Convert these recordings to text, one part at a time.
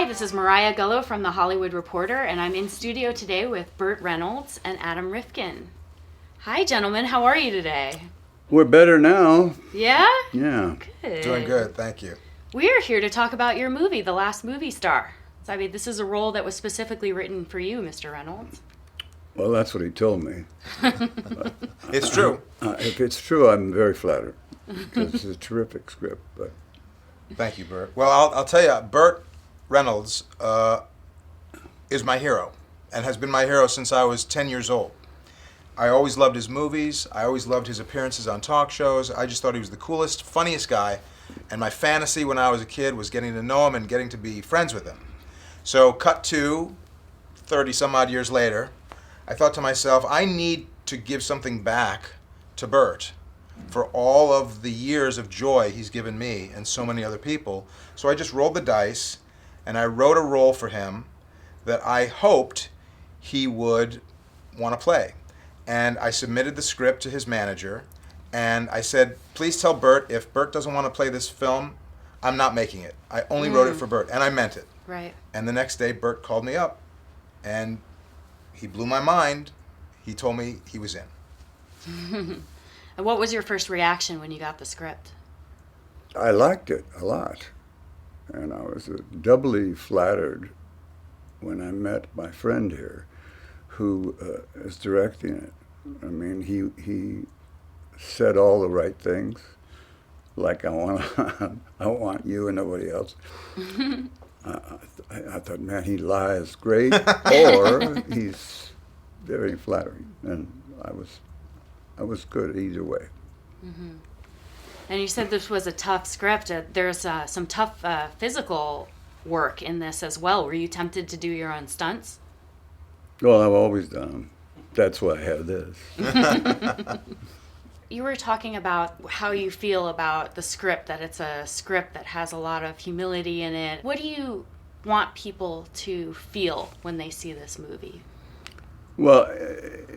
this is Mariah Gullo from The Hollywood Reporter, and I'm in studio today with Burt Reynolds and Adam Rifkin. Hi, gentlemen. How are you today? We're better now. Yeah? Yeah. Good. Doing good, thank you. We're here to talk about your movie, The Last Movie Star. So, I mean, this is a role that was specifically written for you, Mr. Reynolds. Well, that's what he told me. It's true. If it's true, I'm very flattered because it's a terrific script. But Thank you, Burt. Well, I'll tell you, Burt Reynolds is my hero and has been my hero since I was 10 years old. I always loved his movies. I always loved his appearances on talk shows. I just thought he was the coolest, funniest guy. And my fantasy when I was a kid was getting to know him and getting to be friends with him. So cut to 30 some odd years later, I thought to myself, I need to give something back to Burt for all of the years of joy he's given me and so many other people. So I just rolled the dice and I wrote a role for him that I hoped he would want to play. And I submitted the script to his manager and I said, please tell Burt if Burt doesn't want to play this film, I'm not making it. I only wrote it for Burt, and I meant it. Right. And the next day, Burt called me up, and he blew my mind. He told me he was in. And what was your first reaction when you got the script? I liked it a lot. And I was doubly flattered when I met my friend here who is directing it. I mean, he said all the right things, like I want you and nobody else. I thought, man, he lies great, or he's very flattering, and I was good either way. Mm-hmm. And you said this was a tough script. There's some tough physical work in this as well. Were you tempted to do your own stunts? Well, I've always done them. That's why I have this. You were talking about how you feel about the script, that it's a script that has a lot of humility in it. What do you want people to feel when they see this movie? Well,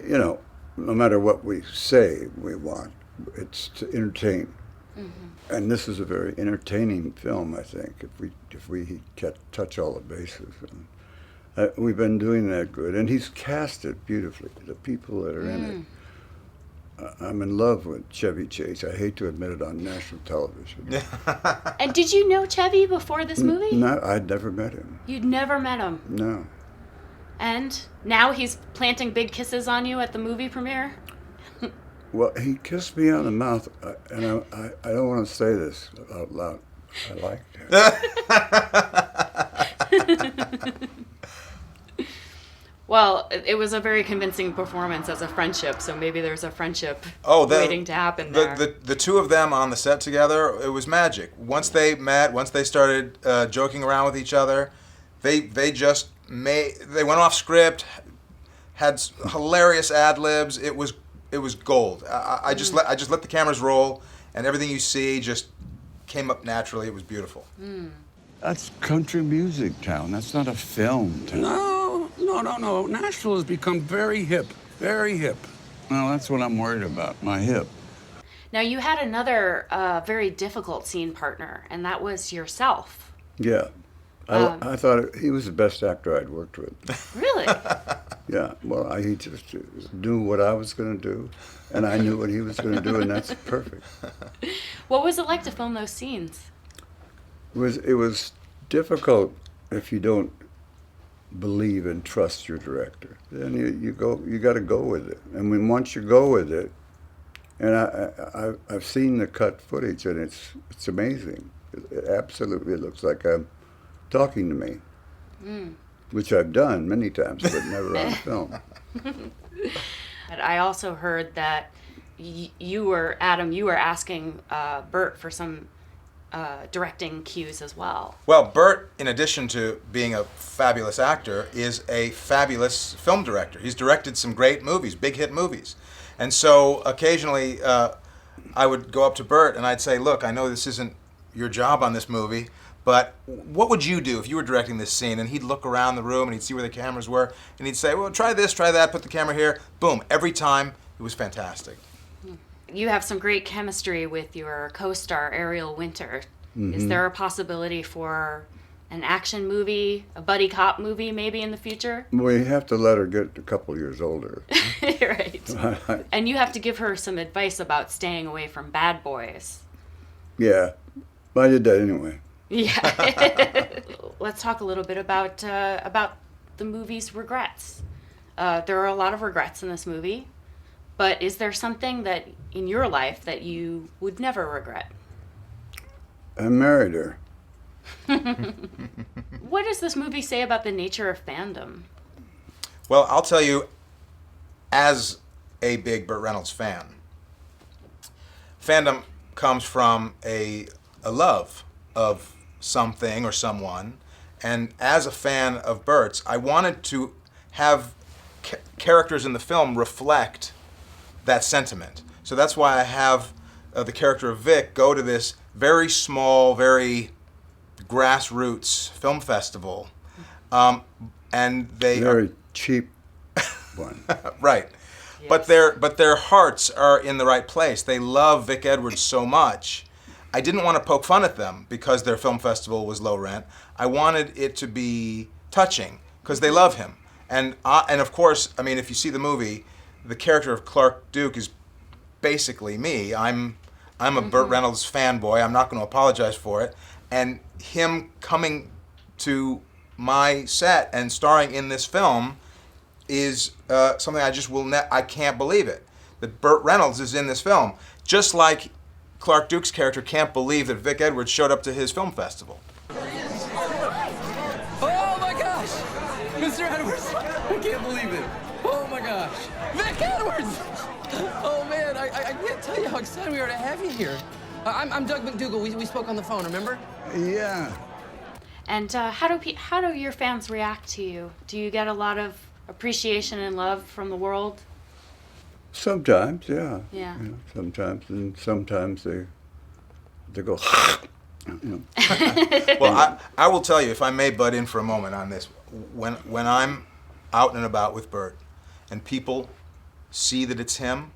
no matter what we say we want, it's to entertain. Mm-hmm. And this is a very entertaining film, I think, if we touch all the bases. And, we've been doing that good. And he's cast it beautifully, the people that are in it. I'm in love with Chevy Chase. I hate to admit it on national television. And did you know Chevy before this movie? No, I'd never met him. You'd never met him? No. And now he's planting big kisses on you at the movie premiere? Well, he kissed me on the mouth, and I don't want to say this out loud. I liked it. Well, it was a very convincing performance as a friendship, so maybe there's a friendship waiting to happen there. The two of them on the set together, it was magic. Once they met, once they started joking around with each other, they went off script, had hilarious ad libs. It was gold. I just let the cameras roll, and everything you see just came up naturally. It was beautiful. That's country music town. That's not a film town. No. Nashville has become very hip. Very hip. Well, that's what I'm worried about, my hip. Now, you had another very difficult scene partner, and that was yourself. Yeah. I thought he was the best actor I'd worked with. Really? Yeah. Well, he just knew what I was going to do, and I knew what he was going to do, and that's perfect. What was it like to film those scenes? It was difficult if you don't believe and trust your director. Then you got to go with it. And once you go with it, and I've seen the cut footage, and it's amazing. It absolutely looks like I'm talking to me, which I've done many times, but never on film. But I also heard that you were asking Burt for some directing cues as well. Well, Burt, in addition to being a fabulous actor, is a fabulous film director. He's directed some great movies, big hit movies. And so occasionally I would go up to Burt and I'd say, look, I know this isn't your job on this movie, but what would you do if you were directing this scene? And he'd look around the room and he'd see where the cameras were and he'd say, well, try this, try that, put the camera here. Boom. Every time, it was fantastic. You have some great chemistry with your co-star, Ariel Winter. Mm-hmm. Is there a possibility for an action movie, a buddy cop movie maybe in the future? We have to let her get a couple years older. Right. And you have to give her some advice about staying away from bad boys. Yeah, I did that anyway. Yeah. Let's talk a little bit about the movie's regrets. There are a lot of regrets in this movie, but is there something that in your life that you would never regret? I married her. What does this movie say about the nature of fandom? Well, I'll tell you, as a big Burt Reynolds fan, fandom comes from a love of something or someone, and as a fan of Burt's, I wanted to have characters in the film reflect that sentiment. So that's why I have the character of Vic go to this very small, very grassroots film festival, and they Very cheap one. right. Yes. But their hearts are in the right place. They love Vic Edwards so much. I didn't want to poke fun at them because their film festival was low rent. I wanted it to be touching because they love him. And of course, I mean, if you see the movie, the character of Clark Duke is basically me. I'm a Burt Reynolds fanboy. I'm not going to apologize for it. And him coming to my set and starring in this film is something I just I can't believe it. That Burt Reynolds is in this film. Just like Clark Duke's character can't believe that Vic Edwards showed up to his film festival. Oh my gosh! Mr. Edwards! I can't believe it. Oh my gosh. Vic Edwards! Oh man, I can't tell you how excited we are to have you here. I'm Doug McDougal. We spoke on the phone, remember? Yeah. And how do your fans react to you? Do you get a lot of appreciation and love from the world? Sometimes, yeah. Yeah. You know, sometimes, and sometimes they go, you know. Well, I will tell you, if I may butt in for a moment on this, when I'm out and about with Burt and people see that it's him,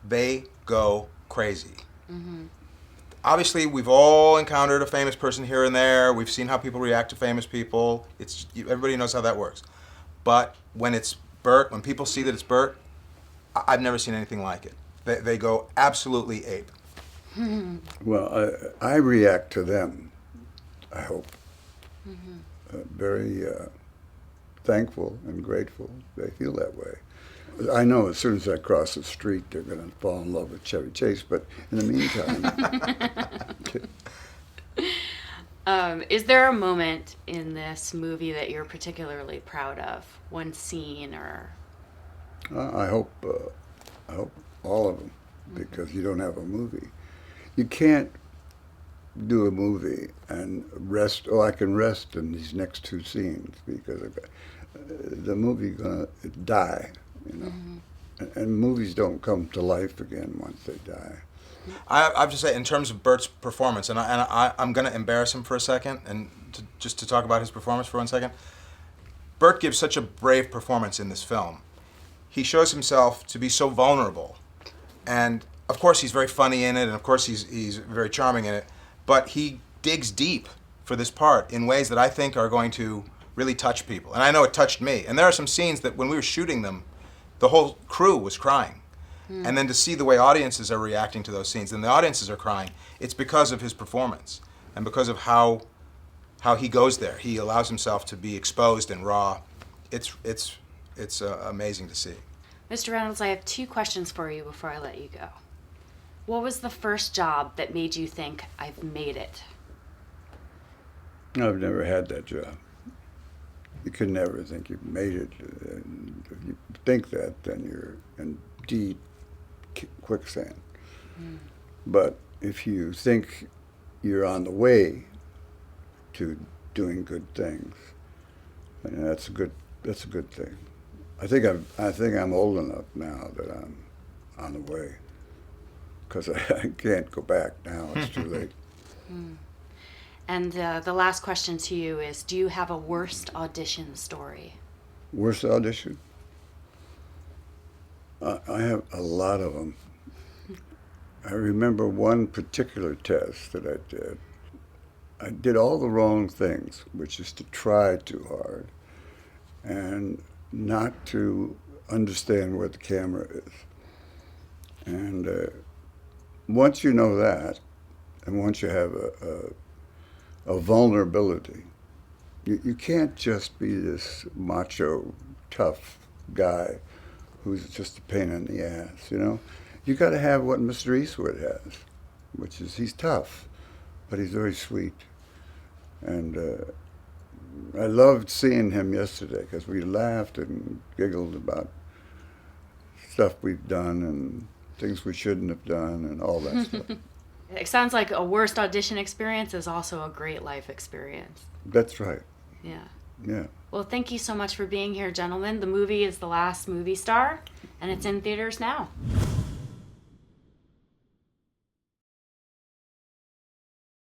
they go crazy. Mm-hmm. Obviously, we've all encountered a famous person here and there. We've seen how people react to famous people. Everybody knows how that works. But when it's Burt, when people see that it's Burt, I've never seen anything like it. They go absolutely ape. Well, I react to them, I hope. Very thankful and grateful they feel that way. I know as soon as I cross the street, they're going to fall in love with Chevy Chase, but in the meantime... Is there a moment in this movie that you're particularly proud of? One scene or... I hope all of them, because you don't have a movie. You can't do a movie and rest. Oh, I can rest in these next two scenes because the movie's gonna die, you know. Mm-hmm. And movies don't come to life again once they die. I have to say, in terms of Burt's performance, and I'm going to embarrass him for a second, and just to talk about his performance for 1 second. Burt gives such a brave performance in this film. He shows himself to be so vulnerable, and of course he's very funny in it, and of course he's very charming in it, but he digs deep for this part in ways that I think are going to really touch people. And I know it touched me. And there are some scenes that when we were shooting them, the whole crew was crying. And then to see the way audiences are reacting to those scenes, and the audiences are crying, it's because of his performance and because of how he goes there. He allows himself to be exposed and raw. It's amazing to see. Mr. Reynolds, I have 2 questions for you before I let you go. What was the first job that made you think, I've made it? I've never had that job. You could never think you've made it. And if you think that, then you're in deep quicksand. But if you think you're on the way to doing good things, and that's a good thing. I think I'm old enough now that I'm on the way, because I can't go back now. It's too late. And the last question to you is, do you have a worst audition story? Worst audition? I have a lot of them. I remember one particular test that I did. I did all the wrong things, which is to try too hard and not to understand where the camera is. And once you know that, and once you have a vulnerability, you can't just be this macho, tough guy who's just a pain in the ass, you know? You got to have what Mr. Eastwood has, which is he's tough, but he's very sweet. And I loved seeing him yesterday because we laughed and giggled about stuff we've done and things we shouldn't have done and all that stuff. It sounds like a worst audition experience is also a great life experience. That's right. Yeah. Yeah. Well, thank you so much for being here, gentlemen. The movie is The Last Movie Star, and it's in theaters now.